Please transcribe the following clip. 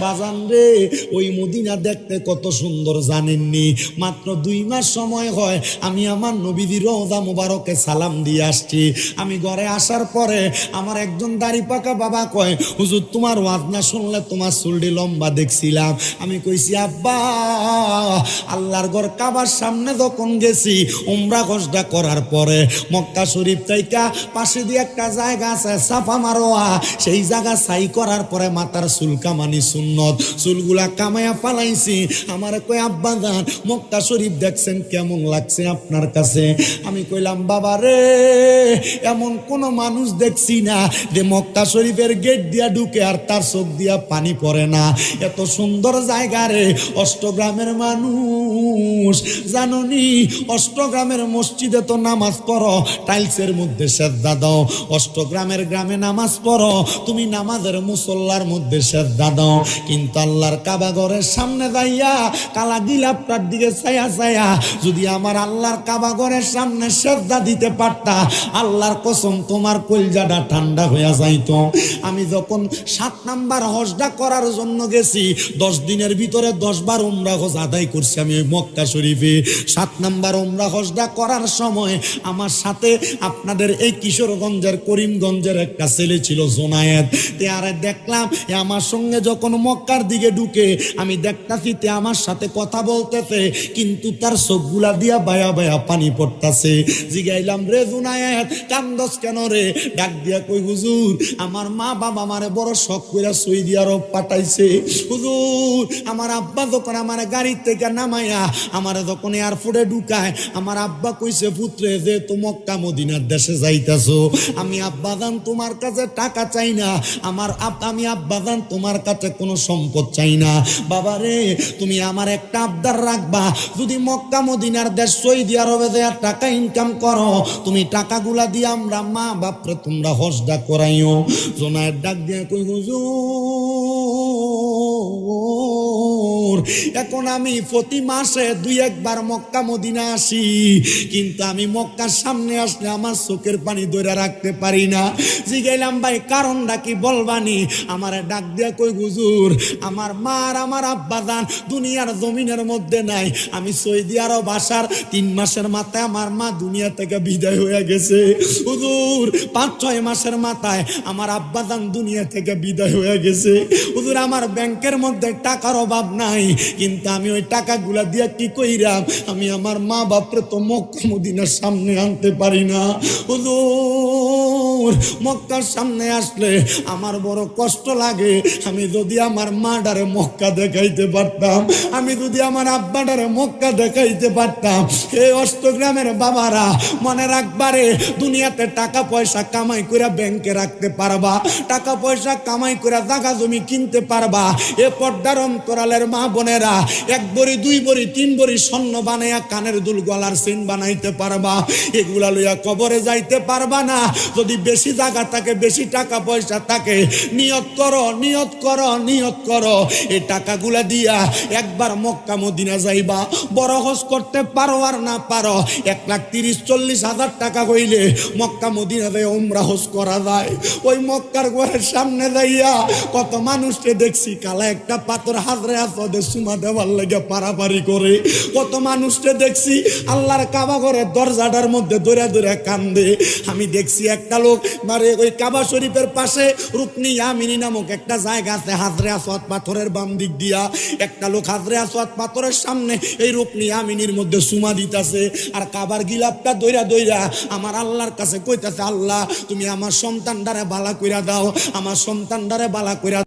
বাজান রে, ওই মদিনা দেখতে কত সুন্দর জানেননি? মাত্র 2 মাস সময় হয় আমি আমার নবীর রওজা মুবারকে সালাম দিয়ে আসছি। আমি ঘরে আসার পরে আমার একজন দাড়ি পাকা বাবা কয়, হুজুর তোমার ওয়াজ না শুনলে তোমার চুলটি লম্বা দেখছিলাম। আমি কইছি আব্বা, আল্লাহর ঘর কাবার সামনে যখন গেছি উমরা হজটা করার পরে, মক্কা শরীফ থেকে পাশে দিয়ে একটা জায়গা আছে সাফা মারোয়া, সেই জায়গা ছাই করার পরে মাথার চুল কামানি সুন্নত, চুলগুলা কামাইয়া ফালাইছি। আমার কই আব্বা জান মক্কা শরীফ দেখছেন কেমন লাগছে আপনার কাছে? আমি কইলাম বাবা রে, এমন কোন মানুষ দেখছি না যে মক্কা শরীফের গেট দিয়া ঢুকে আর তার চোখ দিয়া পানি পড়ে না। এত সুন্দর জায়গা রে। অষ্টগ্রামের মানুষ জাননি, অষ্টগ্রামের মসজিদে তো নামাজ পড়ো, টাইলসের মধ্যে সেজদা দাও। অষ্টগ্রামের গ্রামে নামাজ পড়ো, তুমি নামাজের মুসল্লার মধ্যে সেজদা দাও। কিন্তু আল্লাহর কাবা ঘরের সামনে যাইয়া কালা গিলাপটার দিকে ছায়া ছায়া যদি আমার আল্লাহর কাবা ঘরের সামনে সেজদা দিতে পারতা, আল্লাহর কসম তোমার কলজাটা ঠান্ডা হইয়া যাইতো। আমি যখন 7 নাম্বার হজটা করার জন্য গেছি, 10 দিনের ভিতরে 10 বার উমরা হজ আদায় করছি আমি মক্কা শরীফে। 7 নাম্বার উমরা হজটা করার সময় আমার সাথে আপনাদের এই কিশোরগঞ্জের করিমগঞ্জের একটা ছেলে ছিল জোনায়েদ। তে আরে দেখলাম আমার সঙ্গে যখন মক্কার দিকে ঢুকে আমি দেখতাছি তে আমার সাথে কথা বলতেছে, কিন্তু তার চোখগুলা দিয়া বায়া বায়া পানি পড়তাছে। জিগাইলাম রে জোনায়েদ কান্দস কেন রে? ডাক দিয়া কই হুজুর আমার মা বাবা আমারে বড় শখ কইরা সৌদি আরব পাঠাইছে। হুজুর আমার আব্বা যখন আমার গাড়ি থেকে নামাইয়া আমারে যখন এয়ারপোর্টে ঢুকায়, আমার আব্বা কইছে পুত্রে যে তো মক্কা মদিনার দেশে যাইতাছো, আমি আব্বা জান তোমার কাছে টাকা চাই না, আমি আব্বা জান তোমার কাছে কোনো সম্পদ চাই না। বাবা রে তুমি আমার একটা আবদার রাখবা, যদি মক্কা মদিনার দেশ সৌদি আরবে যে টাকা ইনকাম করো, তুমি টাকাগুলা দিয়ে আমরা মা বাপরে তোমরা হজটা করাইও। জোনায়ের ডাক দিয়ে কই হুজুর এখন আমি প্রতি মাসে 2-1 বার মক্কা মদিনা আসি, কিন্তু আমি মক্কার সামনে আসলে আমার চোখের পানি ধরে রাখতে পারি না। জিগাইলাম ভাই কারণটা কি বলবানি? আমার ডাক দিয়া কই হুজুর আমার মা আর আমার আব্বা জান দুনিয়ার জমিনের মধ্যে নাই। আমি সৌদি আরব আসার 3 মাসের মাথায় আমার মা দুনিয়া থেকে বিদায় হয়ে গেছে। হুজুর 5-6 মাসের মাথায় আমার আব্বা জান দুনিয়া থেকে বিদায় হয়ে গেছে। হুজুর আমার ব্যাংকের মধ্যে টাকার অভাব নাই, কিন্তু আমি ওই টাকাগুলা দিয়া কি কইরাম? আমি আমার মা বাপরে তো মক্কা মদিনার সামনে আনতে পারি না। হুজুর মক্কার সামনে আসলে আমার বড় কষ্ট লাগে। আমি যদি আমার মাডারে মক্কা দেখাইতে পারতাম, আমি যদি আমার আব্বাডারে মক্কা দেখাইতে পারতাম। এই অষ্টগ্রামের বাবারা মনে রাখবারে, দুনিয়াতে টাকা পয়সা কামাই করে ব্যাংকে রাখতে পারবা, টাকা পয়সা কামাই করে জায়গা জমি কিনতে পারবা। এ পর্দার অন্তরালের মা বোনেরা 1 বড়ি 2 বড়ি 3 বড়ি স্বর্ণ বানাইয়া কানের দুল গলার চেন বানাইতে পারবা। এগুলা লইয়া কবরে যাইতে পারবা না। যদি বেশি জায়গা থাকে, বেশি টাকা পয়সা থাকে, নিয়ত করো নিয়ত করো নিয়ত করো, এই টাকাগুলা দিয়া একবার মক্কা মদিনা যাইবা। বড় হজ করতে পারো আর না পারো, 1,30,40 হাজার টাকা হইলে মক্কা মদিনাতে উমরা হজ করা যায়। ওই মক্কার ঘরের সামনে যাইয়া কত মানুষকে দেখছি কালা একটা পাথর হাজরে আসওয়াদে সুমা দেওয়ার লেগে পারাপারি করে। কত মানুষকে দেখছি আল্লাহর কাবা ঘরের দরজাটার মধ্যে দৌড়া দৌড়া কান্দে। আমি দেখছি একটা লোক মানে ওই কাবা শরীফের পাশে রুকনি ইয়ামিনী নামক একটা জায়গা আছে, হাজরে আসওয়াদ পাথরের বাম দিক দিয়া একটা লোক হাজরে আসওয়াদ পাথরের সামনে এই রুকনি ইয়ামিনীর মধ্যে সুমা দিতাছে, আর কাবার গিলাপটা দৌড়া দৌড়া আমার আল্লাহর কাছে কইতাছে, আল্লাহ তুমি আমার সন্তানটারে বালা কইরা দাও, আমার সন্তানটারে বালা কইরা